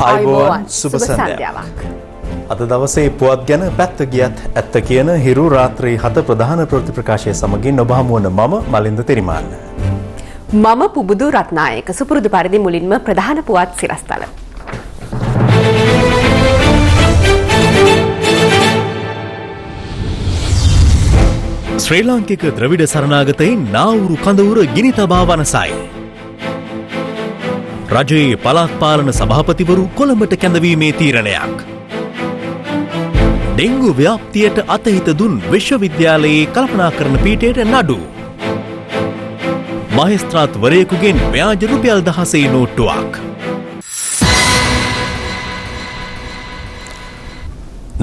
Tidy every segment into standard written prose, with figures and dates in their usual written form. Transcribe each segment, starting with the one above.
ආයුබෝවන් සුබ සන්ධ්‍යාවක්. අද දවසේ පුවත් ගැන පැත්ත ගියත් ඇත්ත කියන හිරු රාත්‍රී 7 ප්‍රධාන ප්‍රවෘත්ති ප්‍රකාශය සමගින් ඔබ හමු වන මම මලින්ද තිරිමාන්න. මම පුබුදු රත්නායක. සුපුරුදු පරිදි මුලින්ම ප්‍රධාන පුවත් සිරස්තල. ශ්‍රී ලාංකික ද්‍රවිඩ සරණාගතයින් නාවුරු කඳවුර ගිනි තබා වනසයි. රජයේ පළාත් පාලන සභාපතිවරු කොළඹට කැඳවීමේ තීරණයක්. ඩෙංගු ව්‍යාප්තියට අතහිත දුන් විශ්වවිද්‍යාලයේ කල්පනාකරන පීඨයට නඩු. මහේස්ත්‍රාත්වරයෙකුගෙන් ව්‍යාජ රුපියල් 1000 නෝට්ටුවක්.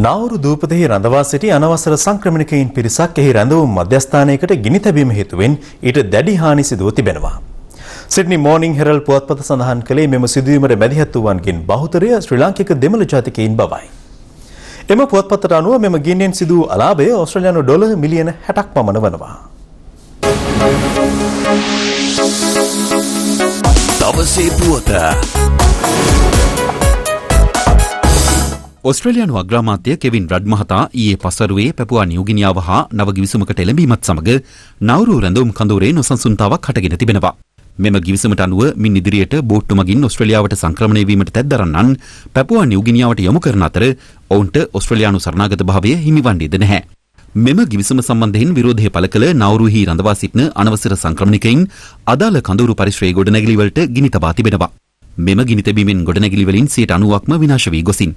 නාවුරු දූපතෙහි රඳවා සිටි අනවසර සංක්‍රමණිකයින් පිරිසක් එහි රැඳවුම් මධ්‍යස්ථානයකට ගිනි තැබීම හේතුවෙන් ඊට දැඩි හානි සිදුව තිබෙනවා. සිඩ්නි මෝර්නිං හෙරල්ඩ් පුවත්පත සඳහන් කළේ මෙම සිදුවීමට මැදිහත් වූවන්ගෙන් බහුතරය ශ්‍රී ලාංකික දෙමළ ජාතිකයින් බවයි. එම පුවත්පතට අනුව මෙම ගින්නෙන් සිදු වූ අලාභය ඕස්ට්‍රේලියානු ඩොලර් මිලියන 60ක් පමණ වනවා. දවසේ පුවත. ඔස්ට්‍රේලියානු අග්‍රාමාත්‍ය කෙවින් රඩ් මහතා ඊයේ පසරුවේ පැපුවා නිව්ගිනියාව හා නව ගිවිසුමකට එළඹීමත් සමග නවුරු රැඳවුම් කඳවුරේ නොසන්සුන්තාවක් හටගෙන තිබෙනවා. මෙම ගිවිසුමට අනුව මින් ඉදිරියට බෝට්ටු මගින් ඔස්ට්‍රේලියාවට සංක්‍රමණය වීමට තැත් දරන්නන් පැපුවා නිව්ගිනියාවට යොමු කරන අතර ඔවුන්ට ඔස්ට්‍රේලියානු සරණාගත භාවය හිමිවන්නේද නැහැ. මෙම ගිවිසුම සම්බන්ධයෙන් විරෝධය පළ කළ නවුරුහි රඳවා සිටින අනවසර සංක්‍රමණිකයින් අදාළ කඳවුරු පරිශ්‍රයේ ගොඩනැගිලිවලට ගිනි තබා තිබෙනවා. මෙම ගිනි තැබීමෙන් ගොඩනැගිලිවලින් 90%ක්ම විනාශ වී ගොසින්.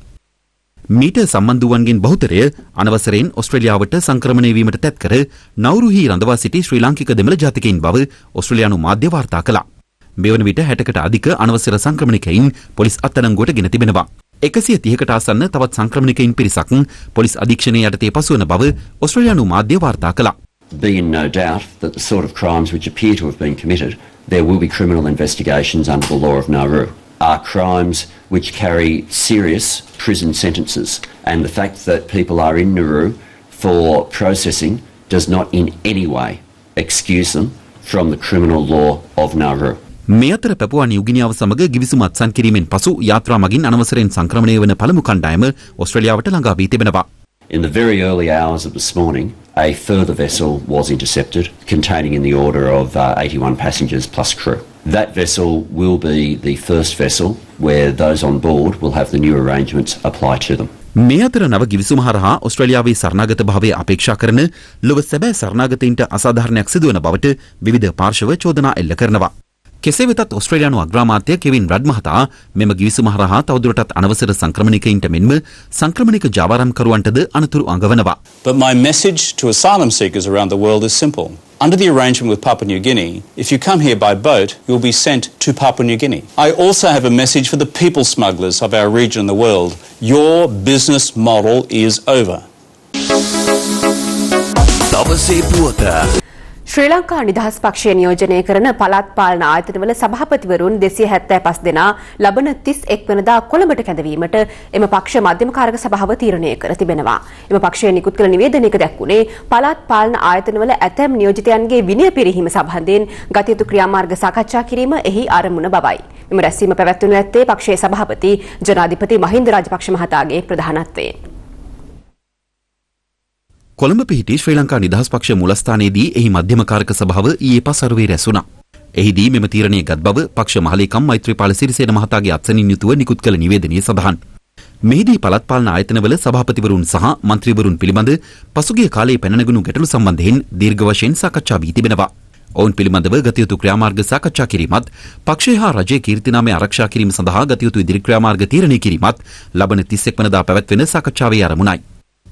මීට සම්බන්ධ වූවන්ගෙන් බහුතරය අනවසරයෙන් ඔස්ට්‍රේලියාවට සංක්‍රමණය වීමට තැත් කර නවුරුහි රඳවා සිටි ශ්‍රී ලාංකික දෙමළ ජාතිකයින් බව ඔස්ට්‍රේලියානු මාධ්‍ය වාර්තා කළා. මෙවන විට 60කට අධික අනවසර සංක්‍රමණිකයින් පොලිස් අත්අඩංගුවට ගෙන තිබෙනවා. 130කට ආසන්න තවත් සංක්‍රමණිකයින් පිරිසක් පොලිස් අධීක්ෂණය යටතේ පසු වන බව ඔස්ට්‍රේලියානු මාධ්‍ය වාර්තා කළා. Be in no doubt that the sort of crimes which appear to have been committed, there will be criminal investigations under the law of Nauru. Are crimes which carry serious prison sentences, and the fact that people are in Nauru for processing does not in any way excuse them from the criminal law of Nauru. මේ අතර පැපුවා නිව්ගිනියාව සමග ගිවිසුම අත්සන් කිරීමෙන් පසු යාත්‍රා මගින් අනවසරෙන් සංක්‍රමණය වන පළමු කණ්ඩායම ඔස්ට්‍රේලියාවට ළඟා වී තිබෙනවා. In the very early hours of this morning, a further vessel was intercepted containing in the order of 81 passengers plus crew. That vessel will be the first vessel where those on board will have the new arrangements apply to them. මේ අතර නව ගිවිසුම හරහා ඔස්ට්‍රේලියාවේ සරණාගත භාවය අපේක්ෂා කරන ලොව සැබෑ සරණාගතයින්ට අසාධාරණයක් සිදුවන බවට විවිධ පාර්ශව චෝදනා එල්ල කරනවා. කෙසේ වෙතත් ඔස්ට්‍රේලියානු අග්‍රාමාත්‍ය කෙවින් රඩ් මහතා මෙම ගිවිසුම හරහා තවදුරටත් අනවසර සංක්‍රමණිකයින්ට මෙන්ම සංක්‍රමණික ජාවාරම්කරුවන්ටද අනතුරු අඟවනවා. But my message to asylum seekers around the world is simple. Under the arrangement with Papua New Guinea, if you come here by boat, you'll be sent to Papua New Guinea. I also have a message for the people smugglers of our region and the world. Your business model is over. දවසේ පුවත. ශ්‍රී ලංකා නිදහස් පක්ෂය නියෝජනය කරන පළාත් පාලන ආයතනවල සභාපතිවරුන් 275 දෙනා ලබන 31 වෙනිදා කොළඹට කැඳවීමට එම පක්ෂ මධ්‍යමකාරක සභාව තීරණය කර තිබෙනවා. එම පක්ෂය නිකුත් කළ නිවේදනයක දැක්වුණේ පළාත් පාලන ආයතනවල ඇතැම් නියෝජිතයන්ගේ විනය පිරිහීම සම්බන්ධයෙන් ගත යුතු ක්‍රියාමාර්ග සාකච්ඡා කිරීම එහි ආරමුණ බවයි. එම රැස්වීම පැවැත්වුණු ඇත්තේ පක්ෂයේ සභාපති ජනාධිපති මහින්ද රාජපක්ෂ මහතාගේ ප්‍රධානත්වයෙන්. කොළඹ පිහිටි ශ්‍රී ලංකා නිදහස් පක්ෂ මූලස්ථානයේදී එහි මධ්‍යමකාරක සභාව ඊයේ පසරුවේ රැස්ුණා. එහිදී මෙම තීරණය ගත් බව පක්ෂ මහලේකම් මෛත්‍රීපාල සිරිසේන මහතාගේ අත්සනින් යුතුව නිකුත් කළ නිවේදනයේ සඳහන්. මෙහිදී පළාත් පාලන ආයතනවල සභාපතිවරුන් සහ මන්ත්‍රීවරුන් පිළිබඳ පසුගිය කාලයේ පැන නැගුණු ගැටලු සම්බන්ධයෙන් දීර්ඝ වශයෙන් සාකච්ඡා වී තිබෙනවා. ඔවුන් පිළිබඳව ගත යුතු ක්‍රියාමාර්ග සාකච්ඡා කිරීමත් පක්ෂය හා රජයේ කීර්තිනාමය ආරක්ෂා කිරීම සඳහා ගත යුතු ඉදිරි ක්‍රියාමාර්ග තීරණය කිරීමත් ලබන 31 වෙනිදා පැවැත්වෙන සාකච්ඡාවේ ආරමුණයි.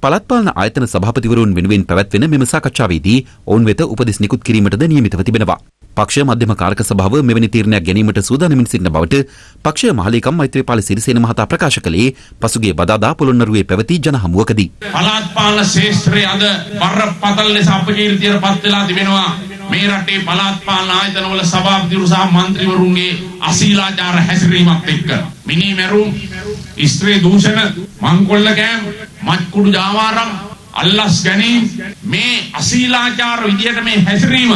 පළාත් පාලන ආයතන සභාපතිවරුන් වෙනුවෙන් පැවැත්වෙන මෙම සාකච්ඡාවේදී ඔවුන් වෙත උපදෙස් නිකුත් කිරීමටද නියමිතව තිබෙනවා. පක්ෂ මධ්‍යම කාරක සභාව මෙවැනි තීරණයක් ගැනීමට සූදානමින් සිටින බවට පක්ෂ මහලේකම් මෛත්‍රීපාල සිරිසේන මහතා ප්‍රකාශ කළේ පසුගිය බදාදා පොළොන්නරුවේ පැවති ජනහමුවකදී. පළාත් පාලන ශේෂ්ත්‍රයේ අද බරපතල ලෙස අපකීර්තියට පත් වෙලා තිබෙනවා. මේ රටේ පළාත් පාලන ආයතනවල සභාපතිවරු සහ മന്ത്രിවරුන්ගේ අශීලාචාර හැසිරීමත් එක්ක මිනී මැරුම්, ස්ත්‍රී දූෂණ, මංකොල්ල කෑම, මත්කුඩු ජාවාරම්, අල්ලස් ගැනීම, මේ අශීලාචාර විදියට මේ හැසිරීම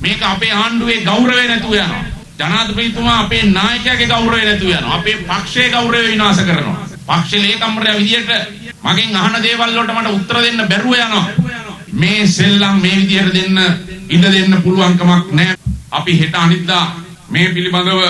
මේක අපේ ආණ්ඩුවේ ගෞරවය නැතුව යනවා. ජනාධිපතිතුමා අපේ නායකයාගේ ගෞරවය නැතුව යනවා. අපේ පක්ෂයේ ගෞරවය විනාශ කරනවා. පක්ෂ ලේකම්වරයා විදියට මගෙන් අහන දේවල් වලට මට උත්තර දෙන්න බැරුව යනවා. මේ සෙල්ලම් මේ විදියට දෙන්න ඉඩ දෙන්න පුළුවන් කමක් නැහැ. අපි හෙට අනිද්දා මේ පිළිබඳව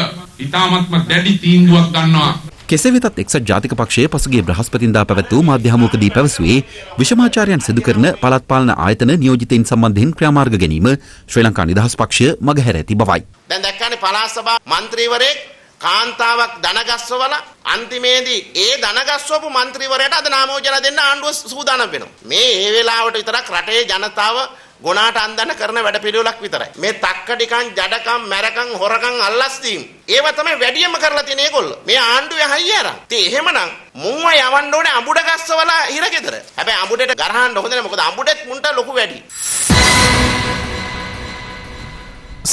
ඉතාමත්ම දැඩි තීන්දුවක් ගන්නවා. කෙසේ වෙතත් එක්සත් ජාතික පක්ෂයේ පසුගිය බ්‍රහස්පතින්දා පැවැත් වූ මාධ්‍ය හමුවකදී පැවසුවේ විෂමාචාරයන් සිදු කරන පළාත් පාලන ආයතන නියෝජිතයින් සම්බන්ධයෙන් ක්‍රියාමාර්ග ගැනීම ශ්‍රී ලංකා නිදහස් පක්ෂය මගහැර ඇති බවයි. දැන් දැක්කනේ පළාත් සභා മന്ത്രിවරයෙක් කාන්තාවක් දනගස්සවලා අන්තිමේදී ඒ දනගස්සවපු മന്ത്രിවරයාට අද නාමෝජන දෙන්න ආණ්ඩුව සූදානම් වෙනවා. මේ වේලාවට විතරක් රටේ ජනතාව ගුණාට අන්දන කරන වැඩ පිළිවෙලක් විතරයි. මේ තක්කඩිකන් ජඩකම් මැරකම් හොරකම් අල්ලස්දීම් ඒව තමයි වැඩියම කරලා තියෙන ඒගොල්ලෝ. මේ ආණ්ඩුවේ හයිය අරන්. ඉතින් එහෙමනම් මුන්ව යවන්න ඕනේ අඹුඩ ගස්සවලා හිරගෙදර. හැබැයි අඹුඩේට ගරහන්න හොඳ නැහැ. මොකද අඹුඩෙත් මුන්ට ලොකු වැඩි.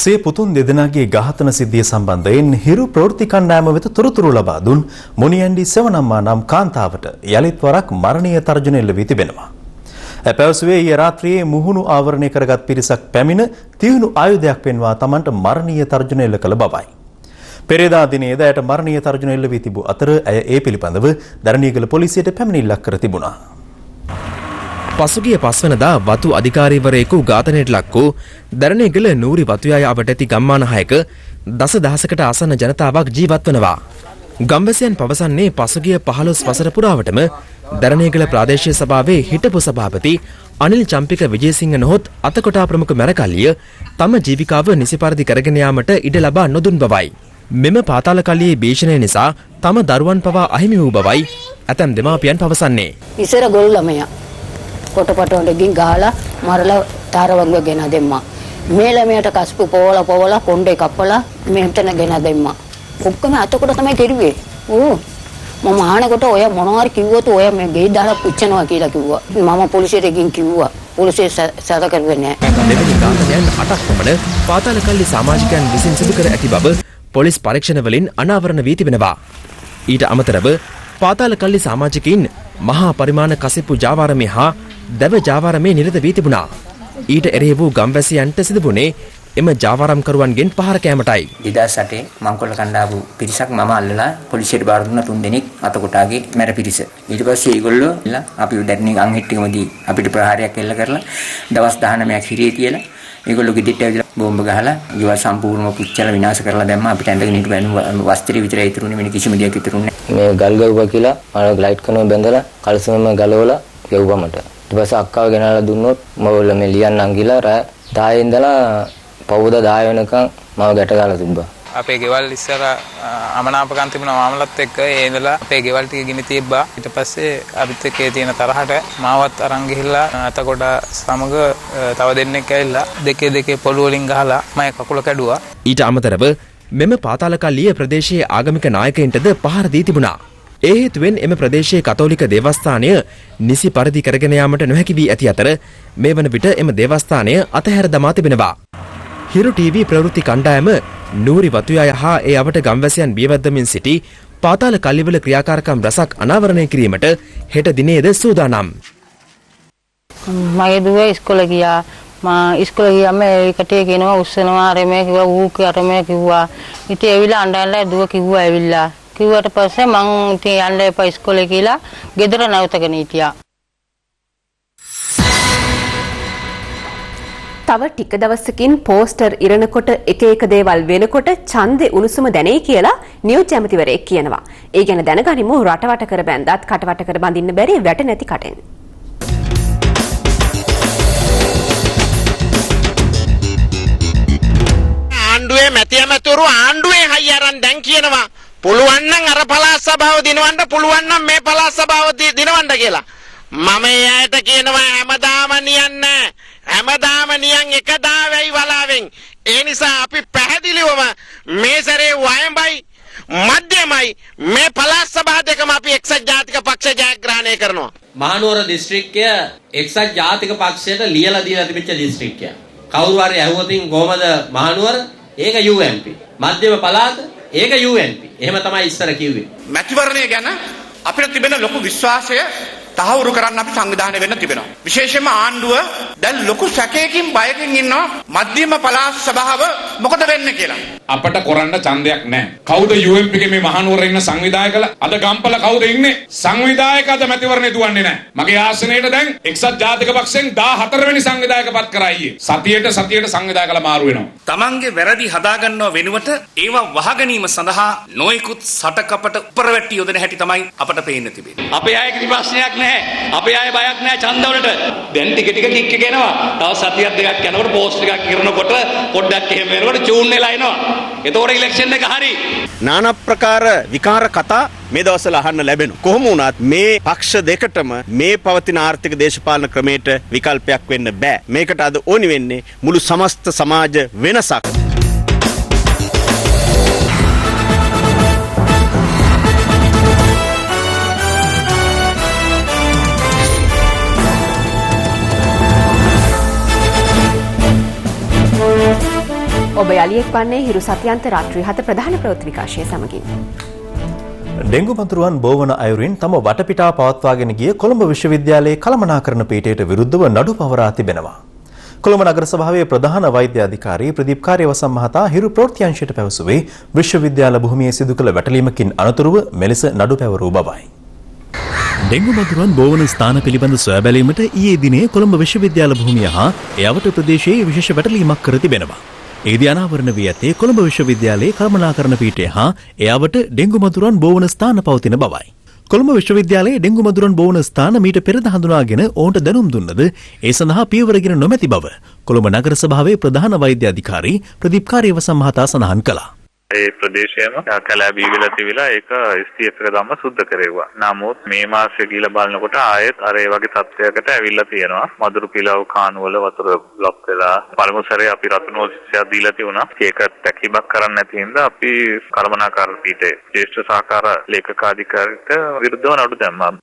සේ පුතුන් දෙදෙනාගේ ඝාතන සිද්ධිය සම්බන්ධයෙන් හිරු ප්‍රවෘත්ති කණ්ඩායම වෙත තොරතුරු ලබා දුන් මොනියන්ඩි සෙවණම්මා නම් කාන්තාවට යලිත් වරක් මරණීය තර්ජනය ලැබී තිබෙනවා. පැවසුවේ ඊයේ රාත්‍රියේ මුහුණු ආවරණය කරගත් පිරිසක් පැමිණ තියුණු ආයුධයක් පෙන්වා තමන්ට මරණීය තර්ජනය එල්ල කළ බවයි. පෙරේදා දිනේද ඇයට මරණීය තර්ජනය එල්ල වී තිබූ අතර ඇය ඒ පිළිබඳව දරණීගල පොලිසියට පැමිණිල්ලක් කර තිබුණා. පසුගිය 5 වෙනිදා වතු අධිකාරීවරයෙකු ඝාතනයට ලක් වූ දරණීගල නූරි වතුයාය අවට ඇති ගම්මාන 6ක දසදහසකට ආසන්න ජනතාවක් ජීවත් වනවා. ගම්වැසියන් පවසන්නේ පසුගිය 15 වසර පුරාවටම දරණීගල ප්‍රාදේශීය සභාවේ හිටපු සභාපති අනිල් චම්පික විජේසිංහ නොහොත් අතකොටා ප්‍රමුඛ මැරකල්ලිය තම ජීවිකාව නිසි පරිදි කරගෙන යාමට ඉඩ ලබා නොදුන් බවයි. මෙම පාතාල කල්ලියේ භීෂණය නිසා තම දරුවන් පවා අහිමි වූ බවයි ඇතැම් දෙමාපියන් පවසන්නේ. ඉස්සර ගොළු ළමයා කොටපටවලකින් ගහලා මරලා තාරවංග ගෙන දෙම්මා. මේ ළමයට කස්පු පොවලා කොණ්ඩේ කපලා මෙහෙතන ගෙන දෙම්මා. ඔක්කොම අතකොට තමයි කෙරුවේ. මම ආනකොට ඔය මොනවාරි කිව්වොත් ඔය මේ ගෙයි දාලා පුච්චනවා කියලා කිව්වා. මම පොලිසියට ගිහින් කිව්වා. පොලිසිය සැද කරුවේ නැහැ. දෙවනි ඝාතනයන් 8ක් පමණ පාතාල කල්ලි සමාජිකයන් විසින් සිදු කර ඇති බව පොලිස් පරීක්ෂණ වලින් අනාවරණ වී තිබෙනවා. ඊට අමතරව පාතාල කල්ලි සමාජිකයින් මහා පරිමාණ කසිප්පු ජාවාරමේ හා දැව ජාවාරමේ නිරත වී තිබුණා. ඊට එරෙහි වූ ගම්වැසියන්ට සිදුවුණේ එම ජාවාරම්කරුවන්ගෙන් පහර කෑමටයි. 2008 මංකොල්ල කණ්ඩායම පිරිසක් මම අල්ලලා පොලිසියට බාර දුන්නා 3 දෙනෙක් අතකොටාගේ මැර පිරිස. ඊට පස්සේ ඒගොල්ලෝ අපි දැන්නේ අංහිට්ටිකමදී අපිට ප්‍රහාරයක් එල්ල කරලා දවස් 19ක් හිරියේ තියලා ඒගොල්ලෝ ගෙඩිට ඇවිල්ලා බෝම්බ ගහලා ගෙවල් සම්පූර්ණව පුච්චලා විනාශ කරලා දැම්මා. අපිට ඇඳගෙන හිටපු වස්ත්‍රය විතරයි ඉතුරුනේ වෙන කිසිම දෙයක් ඉතුරුනේ නැහැ. මේ ගල් ගවුවා කියලා මම ලයිට් කනුව බැඳලා කල්සම ගලවලා ගෙවුවා මට. ඊට පස්සේ අක්කාව ගෙනල්ලා දුන්නොත් මම මේ ලියන්නම් කියලා රෑ 10 ඉඳලා පවුද 10 වෙනකන් මම ගැට ගාලා තිබ්බා. අපේ ගෙවල් ඉස්සර අමනාපකම් තිබුණා මාමලත් එක්ක ඒ ඉඳලා අපේ ගෙවල් ටික ගිනි තිබ්බා. ඊට පස්සේ අපිත් එක්ක තියෙන තරහට මාවත් අරන් ගිහිල්ලා අතකොට සමග තව දෙන්නෙක් ඇවිල්ලා දෙකේ පොළු වලින් ගහලා මම කකුල කැඩුවා. ඊට අමතරව මෙම පාතාල කල්ලිය ප්‍රදේශයේ ආගමික නායකයින්ටද පහර දී තිබුණා. ඒ හේතුවෙන් එම ප්‍රදේශයේ කතෝලික දේවස්ථානය නිසි පරිදි කරගෙන යාමට නොහැකි වී ඇති අතර මේ වන විට එම දේවස්ථානය අතහැර දමා තිබෙනවා. හිරු ටීවී ප්‍රවෘත්ති කණ්ඩායම නූරි වතුයාය හා ඒ අවට ගම්වැසියන් බියවද්දමින් සිටි පාතාල කල්ලිවල ක්‍රියාකාරකම් රසක් අනාවරණය කිරීමට හෙට දිනේද සූදානම්. මගේ දුව ඉස්කෝලේ ගියා. ඉස්කෝලේ ගියාම ඒකට කියනවා උස්සනවා අරමේ කිව්වා ඌ කරමේ කිව්වා. ඉතින් ඇවිල්ලා අඬලා දුව කිව්වා ඇවිල්ලා. කිව්වට පස්සේ මං ඉතින් යන්න එපා ඉස්කෝලේ කියලා ගෙදර නැවතගෙන හිටියා. තව ටික දවසකින් පෝස්ටර් ඉරනකොට එක දේවල් වෙනකොට ඡන්දේ උණුසුම දැනේ කියලා නියෝජ්‍ය ඇමතිවරයෙක් කියනවා. ඒ ගැන දැනගනිමු රටවට කර බැන්දත් කටවට කර බඳින්න බැරි වැට නැති කටෙන්. ආණ්ඩුවේ මැති ඇමතුරු ආණ්ඩුවේ හයි අරන් දැන් කියනවා පුළුවන් නම් අර පළාත් සභාව දිනවන්න පුළුවන් නම් මේ පළාත් සභාව දිනවන්න කියලා. මම එයාට කියනවා හැමදාම නියන්නේ හැමදාම නියන් එක දාවයි වලාවෙන්. ඒ නිසා අපි පැහැදිලිවම මේ සැරේ වයඹයි මධ්‍යමයි මේ පළාත් සභා දෙකම අපි එක්සත් ජාතික පක්ෂ ජයග්‍රහණය කරනවා. මහනුවර දිස්ත්‍රික්කය එක්සත් ජාතික පක්ෂයට ලියලා දීලා තිබිච්ච දිස්ත්‍රික්කය. කවුරු හරි ඇහුවොතින් කොහමද මහනුවර? ඒක UMP. මධ්‍යම පළාත ඒක UNP. එහෙම තමයි ඉස්සර කිව්වේ. මැතිවරණය ගැන අපිට තිබෙන ලොකු විශ්වාසය තහවුරු කරන්න අපි සංවිධානය වෙන්න තිබෙනවා. විශේෂයෙන්ම ආණ්ඩුව දැන් ලොකු සැකයකින් බයකින් ඉන්නවා මධ්‍යම පළාත් සභාව මොකද වෙන්නේ කියලා. අපට කරන්න ඡන්දයක් නැහැ. කවුද UMP එකේ මේ මහනුවර ඉන්න සංවිධායකලා? අද ගම්පල කවුද ඉන්නේ? සංවිධායක අද මැතිවරණේ දුවන්නේ නැහැ. මගේ ආසනයේට දැන් එක්සත් ජාතික පක්ෂයෙන් 14 වෙනි සංවිධායක පත් කරා ඊයේ. සතියේට සංවිධායකලා මාරු වෙනවා. තමන්ගේ වැරදි හදාගන්නව වෙනුවට ඒවා වහගැනීම සඳහා නොයෙකුත් සටකපට උපරවැටි යොදන හැටි තමයි අපට පේන්න තිබෙන්නේ. අපේ අය කිසි ප්‍රශ්නයක් නැහැ. අපේ අය බයක් නැහැ ඡන්දවලට. දැන් ටික ටික කික් එනවා. තව සතියක් දෙකක් යනකොට පෝස්ට් එකක් කරනකොට පොඩ්ඩක් එහෙම වෙනකොට චූන් වෙලා එනවා. එතකොට ඉලෙක්ෂන් එක හරි. নানা ප්‍රකාර විකාර කතා මේ දවස්වල අහන්න ලැබෙනවා. කොහොම වුණත් මේ පක්ෂ දෙකටම මේ පවතින ආර්ථික දේශපාලන ක්‍රමයට විකල්පයක් වෙන්න බෑ. මේකට අද ඕනි වෙන්නේ මුළු සමස්ත සමාජ වෙනසක්. ඔබ යලියෙක් වන්නේ හිරු සත්‍යන්ත රාත්‍රී 7 ප්‍රධාන ප්‍රවෘත්ති විකාශය සමගින්. ඩෙංගු මතුරුවන් බෝවන අයුරින් තම වටපිටා පවත්වාගෙන ගිය කොළඹ විශ්වවිද්‍යාලයේ කළමනාකරණ පීඨයට විරුද්ධව නඩු පවරා තිබෙනවා. කොළඹ නගර සභාවේ ප්‍රධාන වෛද්‍ය අධිකාරී ප්‍රදීප් කාර්යවසම් මහතා හිරු ප්‍රවෘත්ති අංශයට පැවසුවේ විශ්වවිද්‍යාල භූමියේ සිදු කළ වැටලීමකින් අනතුරුව මෙලෙස නඩු පැවරූ බවයි. ඩෙංගු මතුරුවන් බෝවන ස්ථාන පිළිබඳ සොයා බැලීමට ඊයේ දිනේ කොළඹ විශ්වවිද්‍යාල භූමිය හා එයට ප්‍රදේශයේ විශේෂ වැටලීමක් කර තිබෙනවා. එහිදී අනාවරණ වී ඇත්තේ කොළඹ විශ්වවිද්‍යාලයේ කළමනාකරණ පීඨය හා එයට ඩෙංගු මතුරුවන් බෝවන ස්ථාන පවතින බවයි. කොළඹ විශ්වවිද්‍යාලයේ ඩෙංගු මතුරුවන් බෝවන ස්ථාන මීට පෙරද හඳුනාගෙන ඔවුන්ට දැනුම් දුන්නද ඒ සඳහා පියවරගෙන නොමැති බව කොළඹ නගර සභාවේ ප්‍රධාන වෛද්‍ය අධිකාරී ප්‍රදීප් කාර්යවසම් මහතා සඳහන් කළා. ඒ ප්‍රදේශයම කැලෑ බීවිලා තිබිලා ඒක STF එක දැම්ම සුද්ධ කරේවා. නමුත් මේ මාසෙ ගිහලා බලනකොට ආයෙත් අර ඒ වගේ තත්ත්වයකට ඇවිල්ලා තියෙනවා. මදුරු පිලව් කාණු වල වතුර බ්ලොක් වෙලා පළමු සැරේ අපි රත්නෝත්සවයක් දීලා තිබුණා. ඒක තැකීමක් කරන්න නැති හින්දා අපි කළමනාකරණ පීඨයේ ජ්‍යෙෂ්ඨ සහකාර ලේකකාධිකාරියට විරුද්ධව නඩු දැම්මා.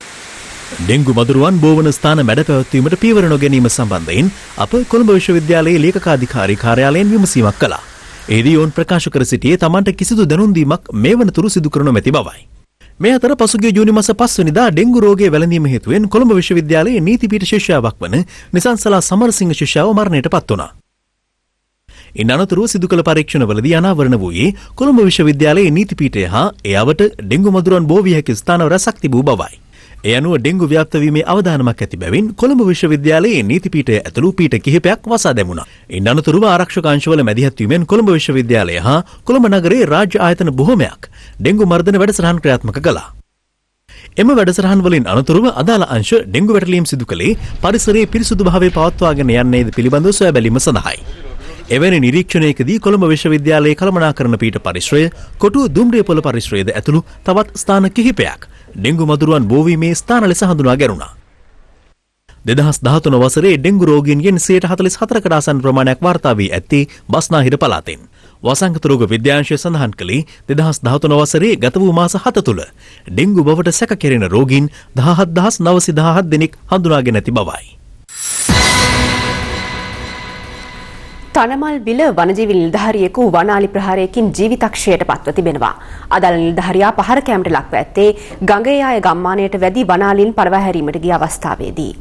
ඩෙංගු මදුරුවන් බෝවන ස්ථාන මැඩ පැවැත්වීමට පියවර නොගැනීම සම්බන්ධයෙන් අප කොළඹ විශ්වවිද්‍යාලයේ ලේකකාධිකාරී කාර්යාලයෙන් විමසීමක් කළා. එහිදී ඔවුන් ප්‍රකාශ කර සිටියේ තමන්ට කිසිදු දැනුම් දීමක් මේ වනතුරු සිදු කර නොමැති බවයි. මේ අතර පසුගිය ජූනි මාස 5 වෙනිදා ඩෙංගු රෝගයේ වැළඳීම හේතුවෙන් කොළඹ විශ්වවිද්‍යාලයේ නීති පීඨ ශිෂ්‍යාවක් වන නිසංසලා සමරසිංහ ශිෂ්‍යාව මරණයට පත් වුණා. ඉන් අනතුරුව සිදු කළ පරීක්ෂණවලදී අනාවරණ වූයේ කොළඹ විශ්වවිද්‍යාලයේ නීති පීඨය හා එයට ඩෙංගු මදුරුවන් බෝ විය හැකි ස්ථාන රැසක් තිබූ බවයි. ඒ අනුව ඩෙංගු ව්‍යාප්ත වීමේ අවධානමක් ඇති බැවින් කොළඹ විශ්වවිද්‍යාලයේ නීති පීඨය ඇතුළු පීඨ කිහිපයක් වසා දැමුණා. ඉන් අනතුරුව ආරක්ෂක අංශවල මැදිහත් වීමෙන් කොළඹ විශ්වවිද්‍යාලය හා කොළඹ නගරයේ රාජ්‍ය ආයතන බොහෝමයක් ඩෙංගු මර්ධන වැඩසටහන් ක්‍රියාත්මක කළා. එම වැඩසටහන් වලින් අනතුරුව අදාළ අංශ ඩෙංගු වැටලීම් සිදු කළේ පරිසරයේ පිරිසුදු භාවය පවත්වාගෙන යන්නේද පිළිබඳව සොයා බැලීම සඳහායි. එවැනි නිරීක්ෂණයකදී කොළඹ විශ්වවිද්‍යාලයේ කළමනාකරණ පීඨ පරිශ්‍රය, කොටුව දුම්රියපොළ පරිශ්‍රයද ඇතුළු තවත් ස්ථාන කිහිපයක් ඩෙංගු මදුරුවන් බෝවීමේ ස්ථාන ලෙස හඳුනා ගැනුණා. 2013 වසරේ ඩෙංගු රෝගීන්ගෙන් 44%කට ආසන්න ප්‍රමාණයක් වාර්තා වී ඇත්තේ බස්නාහිර පළාතෙන්. වසංගත රෝග විද්‍යාංශය සඳහන් කළේ 2013 වසරේ ගත වූ මාස 7 තුළ ඩෙංගු බවට සැක කෙරෙන රෝගීන් 17917 දෙනෙක් හඳුනාගෙන ඇති බවයි. තනමල් බිල වනජීවි නිලධාරියෙකු වනාලි ප්‍රහාරයකින් ජීවිතක්ෂයට පත්ව තිබෙනවා. අදාළ නිලධාරියා පහර කැමට ලක්ව ඇත්තේ ගඟේයාය ගම්මානයට වැදී වනාලින් පරවා හැරීමට ගිය අවස්ථාවේදී.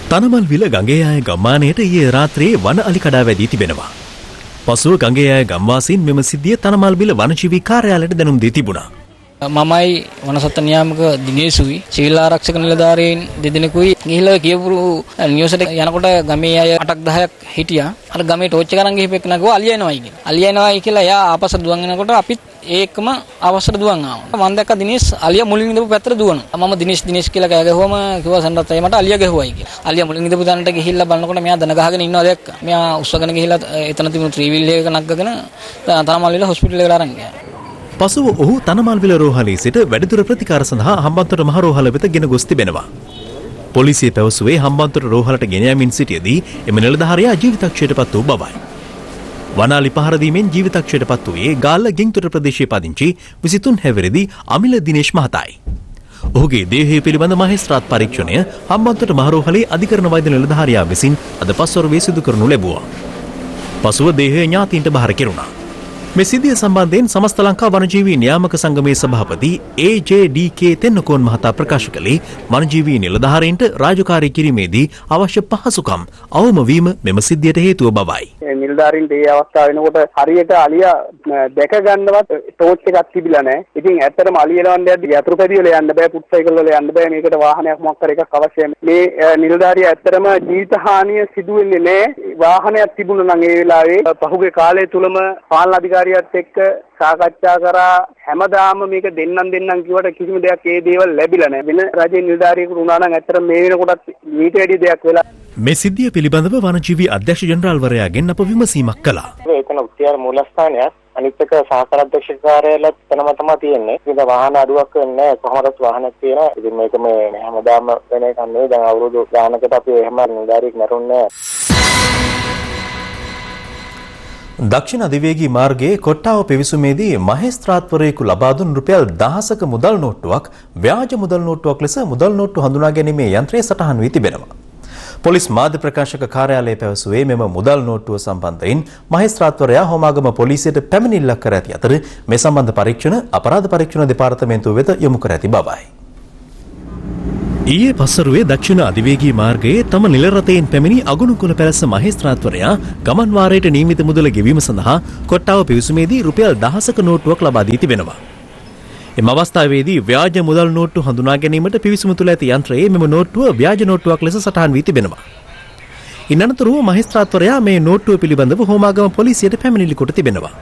තනමල් විල ගඟේයාය ගම්මානයට ඊයේ රාත්‍රියේ වන අලි කඩා වැදී තිබෙනවා. පසුව ගඟේයාය ගම්වාසීන් මෙම සිද්ධිය තනමල් බිල වනජීවි කාර්යාලයට දැනුම් දී තිබුණා. මමයි වනසත්ත්ව නියාමක දිනේසුයි සිවිල් ආරක්ෂක නිලධාරීන් දෙදෙනෙකුයි ගිහිල්ලා කියපු නිවසට යනකොට ගමේ අය 8ක් 10ක් හිටියා. අර ගමේ ටෝච් එක අරන් ගිහපෙක් නගුවා අලිය එනවයි කියලා. අලිය එනවයි කියලා එයා ආපස්සට දුවන් යනකොට අපිත් ඒකම ආපස්සට දුවන් ආවා. මම දැක්ක දිනේස් අලිය මුලින් ඉඳපු පැත්තට දුවනවා. මම දිනේස් කියලා කෑ ගැහුවම කිව්වා සන්නත් අය මට අලිය ගැහුවයි කියලා. අලිය මුලින් ඉඳපු තැනට ගිහිල්ලා බලනකොට මෙයා දන ගහගෙන ඉන්නවා දැක්කා. මෙයා උස්සගෙන ගිහිල්ලා එතන තිබුණු ත්‍රිවිල් එක නග්ගගෙන තනමල්විල හොස්පිටල් එකට අරන් ගියා. පසුව ඔහු තනමල්විල රෝහලේ සිට වැඩිදුර ප්‍රතිකාර සඳහා හම්බන්තොට මහ රෝහල වෙත ගෙන ගොස් තිබෙනවා. පොලිසිය පැවසුවේ හම්බන්තොට රෝහලට ගෙන යමින් සිටියේදී එම නිලධාරියා ජීවිතක්ෂයට පත් වූ බවයි. වනාලි පහර දීමෙන් ජීවිතක්ෂයට පත් වූයේ ගාල්ල ගින්තොට ප්‍රදේශයේ පදිංචි 23 හැවිරිදි අමිල දිනේෂ් මහතායි. ඔහුගේ දේහය පිළිබඳ මහේස්ත්‍රාත් පරීක්ෂණය හම්බන්තොට මහ රෝහලේ අධිකරණ වෛද්‍ය නිලධාරියා විසින් අද පස්වරුවේ සිදු කරනු ලැබුවා. පසුව දේහය ඥාතීන්ට බහර කෙරුණා. මේ සිද්ධිය සම්බන්ධයෙන් සමස්ත ලංකා වනජීවී නියාමක සංගමේ සභාපති AJDK තෙන්නකෝන් මහතා ප්‍රකාශ කළේ වනජීවී නිලධාරීන්ට රාජකාරී කිරීමේදී අවශ්‍ය පහසුකම් අවම වීම මෙම සිද්ධියට හේතුව බවයි. නිලධාරීන්ට මේ අවස්ථාව වෙනකොට හරියට අලියා දැක ගන්නවත් ටෝච් එකක් තිබිලා නැහැ. ඉතින් ඇත්තටම අලිය එලවන්න යද්දි යතුරු පැදි වල යන්න බෑ, පුට් සයිකල් වල යන්න බෑ. මේකට වාහනයක් මොකක් කර එකක් අවශ්‍යයි. මේ නිලධාරියා ඇත්තටම ජීවිත හානිය සිදු වෙන්නේ නැහැ. වාහනයක් තිබුණා නම් ඒ වෙලාවේ පහුගිය කාලය තුලම පාලන අධිකාරියත් එක්ක සාකච්ඡා කරා හැමදාම මේක දෙන්නම් කිව්වට කිසිම දෙයක් ඒ දේවල් ලැබිලා නැහැ. වෙන රජයේ නිලධාරියෙකුට උනා නම් ඇත්තටම මේ වෙනකොටත් මීට වැඩි දෙයක් වෙලා. මේ සිද්ධිය පිළිබඳව වනජීවී අධ්‍යක්ෂ ජෙනරාල්වරයාගෙන් අප විමසීමක් කළා. එතන උත්යාර මූලස්ථානයක් අනිත් එක සහකාර අධ්‍යක්ෂ කාර්යාලයත් එතනම තමයි තියෙන්නේ. ඉතින් වාහන අඩුවක් වෙන්නේ නැහැ. කොහොමදත් වාහනක් තියෙනවා. ඉතින් මේක මේ හැමදාම වෙන එකක් නෙවෙයි. දැන් අවුරුදු ගානකට අපි එහෙම නිලධාරියෙක් නැරුන්නේ දක්ෂිණ අධිවේගී මාර්ගයේ කොට්ටාව පිවිසුමේදී මහේස්ත්‍රාත්වරයෙකු ලබා දුන් රුපියල් 1000ක මුදල් නෝට්ටුවක් ව්‍යාජ මුදල් නෝට්ටුවක් ලෙස මුදල් නෝට්ටු හඳුනා ගැනීමේ යන්ත්‍රය සටහන් වී තිබෙනවා. පොලිස් මාධ්‍ය ප්‍රකාශක කාර්යාලය පැවසුවේ මෙම මුදල් නෝට්ටුව සම්බන්ධයෙන් මහේස්ත්‍රාත්වරයා හෝමාගම පොලිසියට පැමිණිල්ලක් කර ඇති අතර මේ සම්බන්ධ පරීක්ෂණ අපරාධ පරීක්ෂණ දෙපාර්තමේන්තුව වෙත යොමු කර ඇති බවයි. ඊයේ පසරුවේ දක්ෂිණ අධිවේගී මාර්ගයේ තම නිල රථයෙන් පැමිණි අගුණුකුල පැලැස්ස මහේස්ත්‍රාත්වරයා ගමන් වාරයට නියමිත මුදල ගෙවීම සඳහා කොට්ටාව පිවිසුමේදී රුපියල් 1000ක නෝට්ටුවක් ලබා දී තිබෙනවා. එම අවස්ථාවේදී ව්‍යාජ මුදල් නෝට්ටු හඳුනා ගැනීමට පිවිසුම තුළ ඇති යන්ත්‍රයේ මෙම නෝට්ටුව ව්‍යාජ නෝට්ටුවක් ලෙස සටහන් වී තිබෙනවා. ඉන් අනතුරුව මහේස්ත්‍රාත්වරයා මේ නෝට්ටුව පිළිබඳව හෝමාගම පොලිසියට පැමිණිලි කොට තිබෙනවා.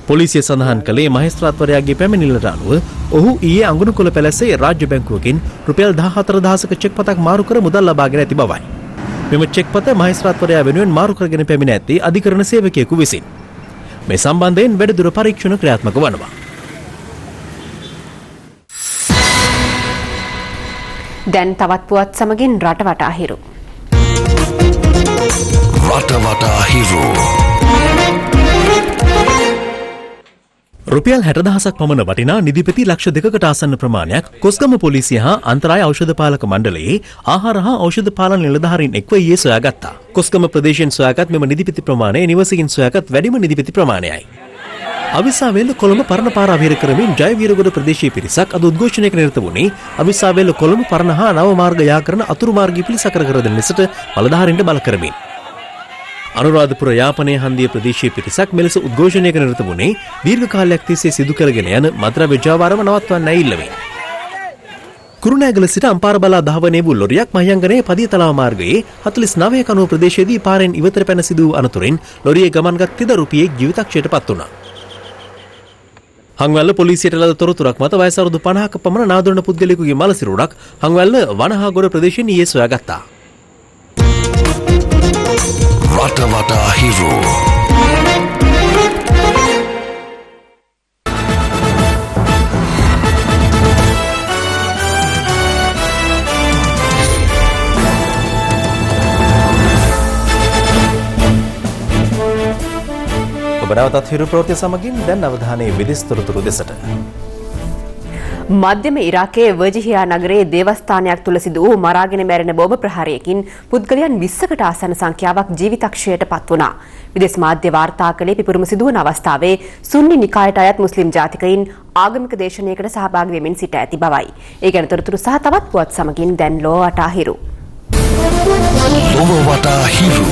පොලිසිය සඳහන් කළේ මහේස්ත්‍රාත්වරයාගේ පැමිණිල්ලට අනුව ඔහු ඊයේ අඟුණුකොළ පැලැස්සේ රාජ්‍ය බැංකුවකින් රුපියල් 14000ක චෙක් පතක් මාරු කර මුදල් ලබාගෙන ඇති බවයි. මෙම චෙක් පත මහේස්ත්‍රාත්වරයා වෙනුවෙන් මාරු කරගෙන පැමිණ ඇත්තේ අධිකරණ සේවකයෙකු විසින්. මේ සම්බන්ධයෙන් වැඩිදුර පරීක්ෂණ ක්‍රියාත්මක වනවා. දැන් තවත් පුවත් සමගින් රටවටා හිරු. රටවටා හිරු. රුපියල් 60000ක් පමණ වටිනා නිදිපෙති ලක්ෂ 2කට ආසන්න ප්‍රමාණයක් කොස්ගම පොලිසිය හා අන්තරාය ඖෂධ පාලක මණ්ඩලයේ ආහාර හා ඖෂධ පාලන නිලධාරීන් එක්ව ඊයේ සොයාගත්තා. කොස්ගම ප්‍රදේශයෙන් සොයාගත් මෙම නිදිපෙති ප්‍රමාණය නිවසකින් සොයාගත් වැඩිම නිදිපෙති ප්‍රමාණයයි. අවිස්සාවේල්ල කොළඹ පරණ පාර අවහිර කරමින් ජයවීරගොඩ ප්‍රදේශීය පිරිසක් අද උද්ඝෝෂණයක නිරත වුණේ අවිස්සාවේල්ල කොළඹ පරණ හා නව මාර්ග යාකරන අතුරු මාර්ගී පිළිසකර කර දෙන ලෙසට බලධාරීන්ට බල කරමින්. අනුරාධපුර යාපනයේ හන්දිය ප්‍රදේශීය පිරිසක් මෙලෙස උද්ඝෝෂණයක නිරත වුණේ දීර්ඝ කාලයක් තිස්සේ සිදු කරගෙන යන මද්‍රව්‍ය ජාවාරම නවත්වන්නයි ඉල්ලමින්. කුරුණෑගල සිට අම්පාර බලා දහවනේ වූ ලොරියක් මහියංගනයේ පදියතලාව මාර්ගයේ 49 කනුව ප්‍රදේශයේදී පාරෙන් ඉවතට පැන සිදු වූ අනතුරින් ලොරියේ ගමන්ගත් තිදරුපියෙක් ජීවිතක්ෂයට පත් වුණා. හංවැල්ල පොලිසියට ලද තොරතුරක් මත වයස අවුරුදු 50ක පමණ නාදුරන පුද්ගලයෙකුගේ මල සිරුරක් හංවැල්ල වනහාගොඩ ප්‍රදේශයෙන් ඊයේ සොයාගත්තා. රටවටා හිරු. ඔබ නැවතත් හිරු ප්‍රවෘත්ති සමගින් දැන් අවධානයේ විදේශ තොරතුරු දෙසට. මධ්‍යම ඉරාකයේ වර්ජිහියා නගරයේ දේවස්ථානයක් තුල සිදු වූ මරාගෙන මැරෙන බෝම්බ ප්‍රහාරයකින් පුද්ගලයන් 20කට ආසන්න සංඛ්‍යාවක් ජීවිතක්ෂයට පත් වුණා. විදේශ මාධ්‍ය වාර්තා කළේ පිපුරුම සිදුවන අවස්ථාවේ සුන්නි නිකායට අයත් මුස්ලිම් ජාතිකයින් ආගමික දේශනයකට සහභාගී වෙමින් සිට ඇති බවයි. ඒ ගැන තොරතුරු සහ තවත් පුවත් සමගින් දැන් ලොව වටා හිරු. ලොව වටා හිරු.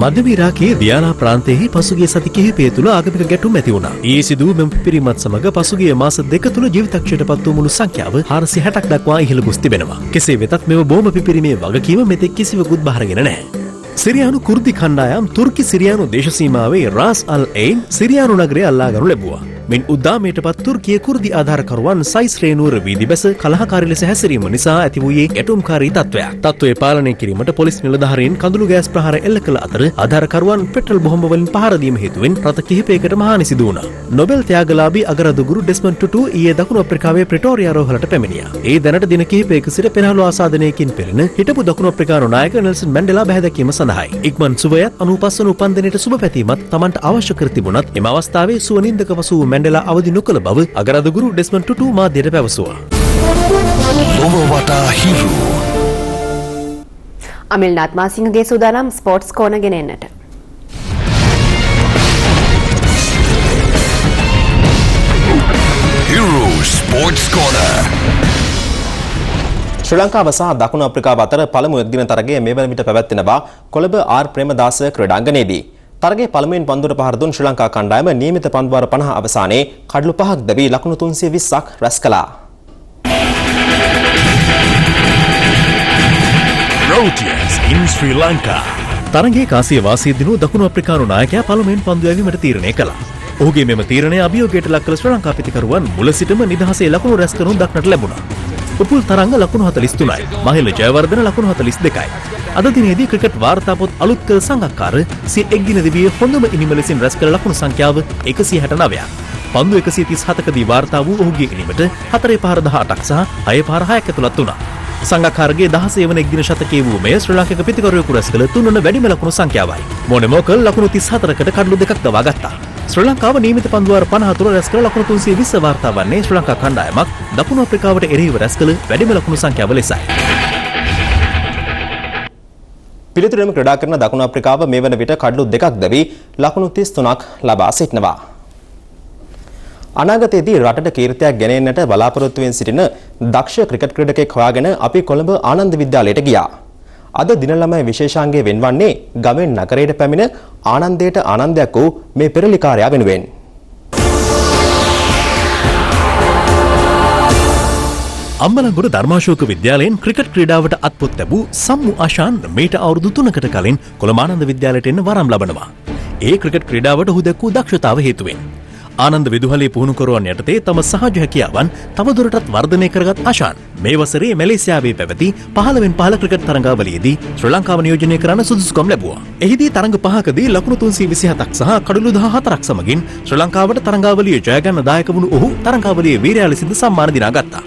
මධ්‍යම ඉරාකයේ දියානා ප්‍රාන්තයේ පසුගිය සති කිහිපය තුළ ආගමික ගැටුම් ඇති වුණා. ඊයේ සිදු වූ මෙම පිරිමත් සමග පසුගිය මාස දෙක තුළ ජීවිතක්ෂයට පත් වූ මුළු සංඛ්‍යාව 460ක් දක්වා ඉහළ ගොස් තිබෙනවා. කෙසේ වෙතත් මෙම බෝම්බ පිපිරීමේ වගකීම මෙතෙක් කිසිවෙකුත් බාරගෙන නැහැ. සිරියානු කුර්දි කණ්ඩායම් තුර්කි සිරියානු දේශ සීමාවේ රාස් අල් එයින් සිරියානු නගරය අල්ලා ගනු ලැබුවා. මින් උද්දාමයට පත් තුර්කිය කුර්දි ආධාරකරුවන් සයිස් රේනුවර වීදි බැස කලහකාරී ලෙස හැසිරීම නිසා ඇති වූයේ ගැටුම්කාරී තත්ත්වයක්. තත්ත්වය පාලනය කිරීමට පොලිස් නිලධාරීන් කඳුළු ගෑස් ප්‍රහාර එල්ල කළ අතර ආධාරකරුවන් පෙට්‍රල් බොහොඹ වලින් පහර දීම හේතුවෙන් රථ කිහිපයකට හානි සිදු වුණා. නොබෙල් ත්‍යාගලාභී අගරදුගුරු ඩෙස්මන්ඩ් ටුටු ඊයේ දකුණු අප්‍රිකාවේ ප්‍රෙටෝරියා රෝහලට පැමිණියා. ඒ දැනට දින කිහිපයක සිට පෙරහළු ආසාදනයකින් පෙළෙන හිටපු දකුණු අප්‍රිකානු නායක නෙල්සන් මැන්ඩෙලා බැහැදැකීම සඳහායි. ඉක්මන් සුවයත් 95 වන උපන්දිනයට සුබ පැතීමත් Tamanට අවශ්‍ය කර තිබුණත් එම අවස්ථාවේ සුවනින්දක පසු වූ මැන්ඩෙලා අවදි නොකළ බව අගරදුගුරු ඩෙස්මන්ඩ් ටුටු මාධ්‍යයට පැවසුවා. ලොව වටා හිරු. අමිල්නාත් මාසිංහගේ සූදානම් ස්පෝර්ට්ස් කෝණ ගෙන එන්නට. Sports Corner. ශ්‍රී ලංකාව සහ දකුණු අප්‍රිකාව අතර පළමු එක්දින තරගය මේ වන විට පැවැත්වෙනවා කොළඹ ආර් ප්‍රේමදාස ක්‍රීඩාංගණයේදී. තරගයේ පළමුවෙන් පන්දුවට පහර දුන් ශ්‍රී ලංකා කණ්ඩායම නියමිත පන්දුවාර 50 අවසානයේ කඩලු 5ක් දැවී ලකුණු 320ක් රැස් කළා. Proteas in Sri Lanka. තරගයේ කාසිය වාසිය දිනු දකුණු අප්‍රිකානු නායකයා පළමුවෙන් පන්දු යැවීමට තීරණය කළා. ඔහුගේ මෙම තීරණය අභියෝගයට ලක් කළ ශ්‍රී ලංකා පිතිකරුවන් මුල සිටම නිදහසේ ලකුණු රැස් කරනු දක්නට ලැබුණා. උපුල් තරංග ලකුණු 43යි. මහිල ජයවර්ධන ලකුණු 42යි. අද දිනේදී ක්‍රිකට් වාර්තාපොත් අලුත් කළ සංගක්කාර සිය එක් දිනදීදී හොඳම ඉනිම ලෙසින් රැස් කළ ලකුණු සංඛ්‍යාව 169ක්. පන්දු 137කදී වාර්තා වූ ඔහුගේ ඉනිමට 4 පහර 18ක් සහ 6 පහර 6ක් ඇතුළත් වුණා. සංගක්කාරගේ 16 වන එක්දින ශතකයේ වූ මෙය ශ්‍රී ලාංකික පිතිකරුවෙකු රැස් කළ තුන්වන වැඩිම ලකුණු සංඛ්‍යාවයි. මොනෙමෝකල් ලකුණු 34කට කඩලු 2ක් දවා ගත්තා. ශ්‍රී ලංකාව නියමිත පන්දුවාර 54 රැස් කළ ලකුණු 320 වාර්තා වන්නේ ශ්‍රී ලංකා කණ්ඩායමක් දකුණු අප්‍රිකාවට එරෙහිව රැස් කළ වැඩිම ලකුණු සංඛ්‍යාව ලෙසයි. පිළිතුරෙම ක්‍රීඩා කරන දකුණු අප්‍රිකාව මේ වන විට කඩලු 2ක් දැවී ලකුණු 33ක් ලබා සිටිනවා. අනාගතයේදී රටට කීර්තියක් ගෙනෙන්නට බලාපොරොත්තුවෙන් සිටින දක්ෂ ක්‍රිකට් ක්‍රීඩකෙක් හොයාගෙන අපි කොළඹ ආනන්ද විද්‍යාලයට ගියා. අද දින ළමයි විශේෂාංගය වෙන්වන්නේ ගමෙන් නගරයට පැමිණ ආනන්දයට ආනන්දයක් වූ මේ පෙරලිකාරයා වෙනුවෙන්. අම්බලන්ගොඩ ධර්මාශෝක විද්‍යාලයෙන් ක්‍රිකට් ක්‍රීඩාවට අත්පොත් ලැබූ සම්මු ආශාන් මීට අවුරුදු 3කට කලින් කොළඹ ආනන්ද විද්‍යාලයට එන්න වරම් ලබනවා. ඒ ක්‍රිකට් ක්‍රීඩාවට ඔහු දැක්වූ දක්ෂතාව හේතුවෙන්. ආනන්ද විදුහලේ පුහුණුකරුවන් යටතේ තම සහජ හැකියාවන් තවදුරටත් වර්ධනය කරගත් ආශාන් මේ වසරේ මැලේසියාවේ පැවති 15වෙන් 15 ක්‍රිකට් තරඟාවලියේදී ශ්‍රී ලංකාව නියෝජනය කරන්න සුදුසුකම් ලැබුවා. එහිදී තරඟ 5කදී ලකුණු 327ක් සහ කඩලු 14ක් සමගින් ශ්‍රී ලංකාවට තරඟාවලිය ජය ගන්න දායක වුණු ඔහු තරඟාවලියේ වීරයා ලෙසින් සම්මාන දිනා ගත්තා.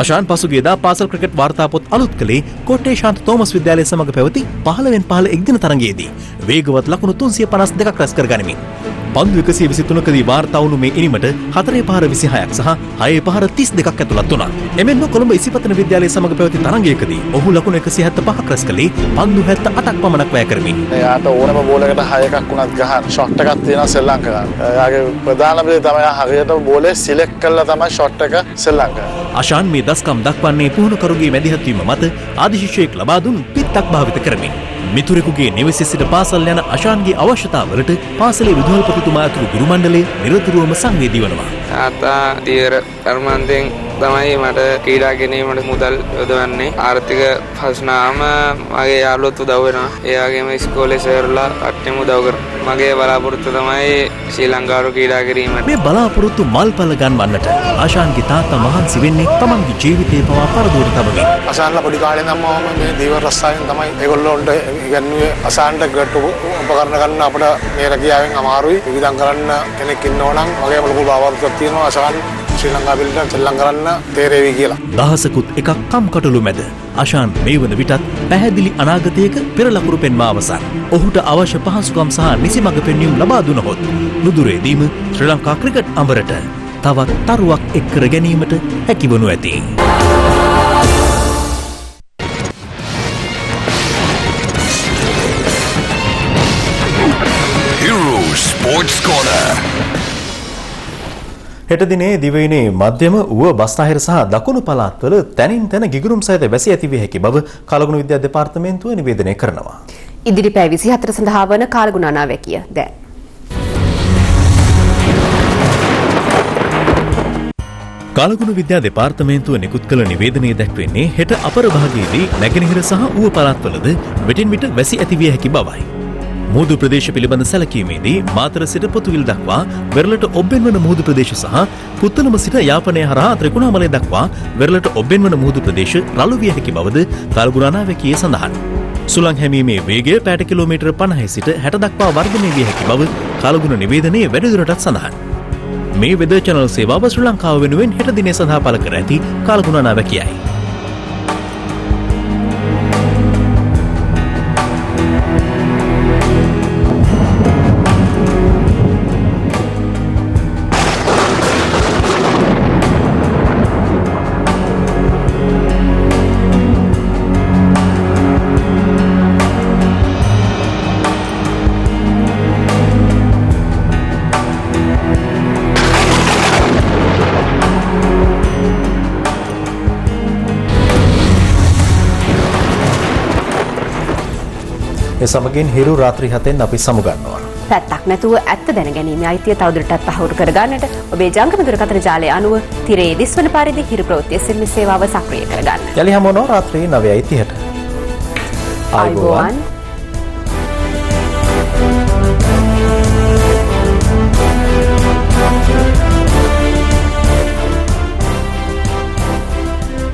ආශාන් පසුගියදා පාසල් ක්‍රිකට් වාර්තාපොත් අලුත් කළේ කොට්ටේ ශාන්ත තෝමස් විද්‍යාලය සමග පැවති 15වෙන් 15 එක්දින තරඟයේදී වේගවත් ලකුණු 352ක් රැස් කර ගනිමින් පන්දු 123කදී වාර්තා වුණු මේ ඉනිමට 4 පහර 26ක් සහ 6 පහර 32ක් ඇතුළත් වුණා. එමෙන්ම කොළඹ ඉසිපතන විද්‍යාලය සමග පැවති තරඟයකදී ඔහු ලකුණු 175ක් රැස් කළේ පන්දු 78ක් පමණක් වැය කරමින්. එයාට ඕනම බෝලයකට 6ක් වුණත් ගහන ෂොට් එකක් තියෙනවා සෙල්ලම් කරන්න. එයාගේ ප්‍රධානම දේ තමයි හරියට බෝලේ සිලෙක්ට් කරලා තමයි ෂොට් එක සෙල්ලම් කරන්නේ. ආශාන් මේ දස්කම් දක්වන්නේ පුහුණුකරුගේ මැදිහත් වීම මත ආදි ශිෂ්‍යයෙක් ලබා දුන් පිටක් භාවිත කරමින්. මිතුරෙකුගේ නිවසේ සිට පාසල් යන ආශාන්ගේ අවශ්‍යතාවලට පාසලේ විදුහල්පතිතුමා ඇතුළු ගුරු මණ්ඩලය නිරතුරුවම සංවේදී වනවා. තාත්තා දීවර කර්මාන්තයෙන් තමයි මට ක්‍රීඩා ගැනීමට මුදල් යොදවන්නේ. ආර්ථික ප්‍රශ්නාම මගේ යාළුවොත් උදව් වෙනවා. ඒ වගේම ඉස්කෝලේ සර්ලා කට්ටියම උදව් කරනවා. මගේ බලාපොරොත්තුව තමයි ශ්‍රී ලංකාවට ක්‍රීඩා කිරීමට. මේ බලාපොරොත්තු මල්පල ගන්වන්නට ආශාන්ගේ තාත්තා මහන්සි වෙන්නේ තමන්ගේ ජීවිතේ පවා පරදුවට තබමින්. ආශාන්ලා පොඩි කාලේ ඉඳන්ම මේ දීවර රස්සාවෙන් තමයි ඒගොල්ලොන්ට ඉගන්නුවේ. ආශාන්ට ගැටු උපකරණ ගන්න අපිට මේ රැකියාවෙන් අමාරුයි. විවිධම් කරන්න කෙනෙක් ඉන්නෝ නම් වගේ ලොකු බාවර්තයක් තියෙනවා. ආශාන් ශ්‍රී ලංකා පිළිබඳ සෙල්ලම් කරන්න තේරෙවි කියලා. දහසකුත් එකක් කම්කටොළු මැද ආශාන් මේ වන විටත් පැහැදිලි අනාගතයක පෙර ලකුණු පෙන්වා අවසන්. ඔහුට අවශ්‍ය පහසුකම් සහ නිසි මඟ පෙන්වීම ලබා දුනහොත් නුදුරේදීම ශ්‍රී ලංකා ක්‍රිකට් අඹරට තවත් තරුවක් එක් කර ගැනීමට හැකිවනු ඇති. Hero Sports Corner. හෙට දිනේ දිවයිනේ මධ්‍යම ඌව බස්නාහිර සහ දකුණු පළාත්වල තැනින් තැන ගිගුරුම් සහිත වැසි ඇතිවිය හැකි බව කලගුණ විද්‍යා දෙපාර්තමේන්තුව නිවේදනය කරනවා. ඉදිරි පැය 24 සඳහා වන කාලගුණ අනාවැකිය දැන්. කලගුණ විද්‍යා දෙපාර්තමේන්තුව නිකුත් කළ නිවේදනයේ දැක්වෙන්නේ හෙට අපර භාගයේදී නැගෙනහිර සහ ඌව පළාත්වලද විටින් විට වැසි ඇතිවිය හැකි බවයි. මුහුදු ප්‍රදේශ පිළිබඳ සැලකීමේදී මාතර සිට පොතුවිල් දක්වා වෙරළට ඔබ්බෙන්වන මුහුදු ප්‍රදේශ සහ පුත්තලම සිට යාපනය හරහා ත්‍රිකුණාමලය දක්වා වෙරළට ඔබ්බෙන්වන මුහුදු ප්‍රදේශ රළු විය හැකි බවද කලගුණ අනාවැකියේ සඳහන්. සුළං හැමීමේ වේගය පැයට කිලෝමීටර් 50 සිට 60 දක්වා වර්ධනය විය හැකි බව කලගුණ නිවේදනයේ වැඩිදුරටත් සඳහන්. මේ වෙදර් channel සේවාව ශ්‍රී ලංකාව වෙනුවෙන් හෙට දිනේ සඳහා පළ කර ඇති කලගුණ අනාවැකියයි. ඒ සමගින් හිරු රාත්‍රී 7න් අපි සමුගන්නවා. පැත්තක් නැතුව ඇත්ත දැනගැනීමේ අයිතිය තවදුරටත් තහවුරු කරගන්නට ඔබේ ජංගම දුරකථන ජාලය අනුව තිරේ දිස්වන පරිදි හිරු ප්‍රවෘත්ති SMS සේවාව සක්‍රිය කරගන්න. යලි හමුවනවා රාත්‍රී 9:30ට. ආයුබෝවන්.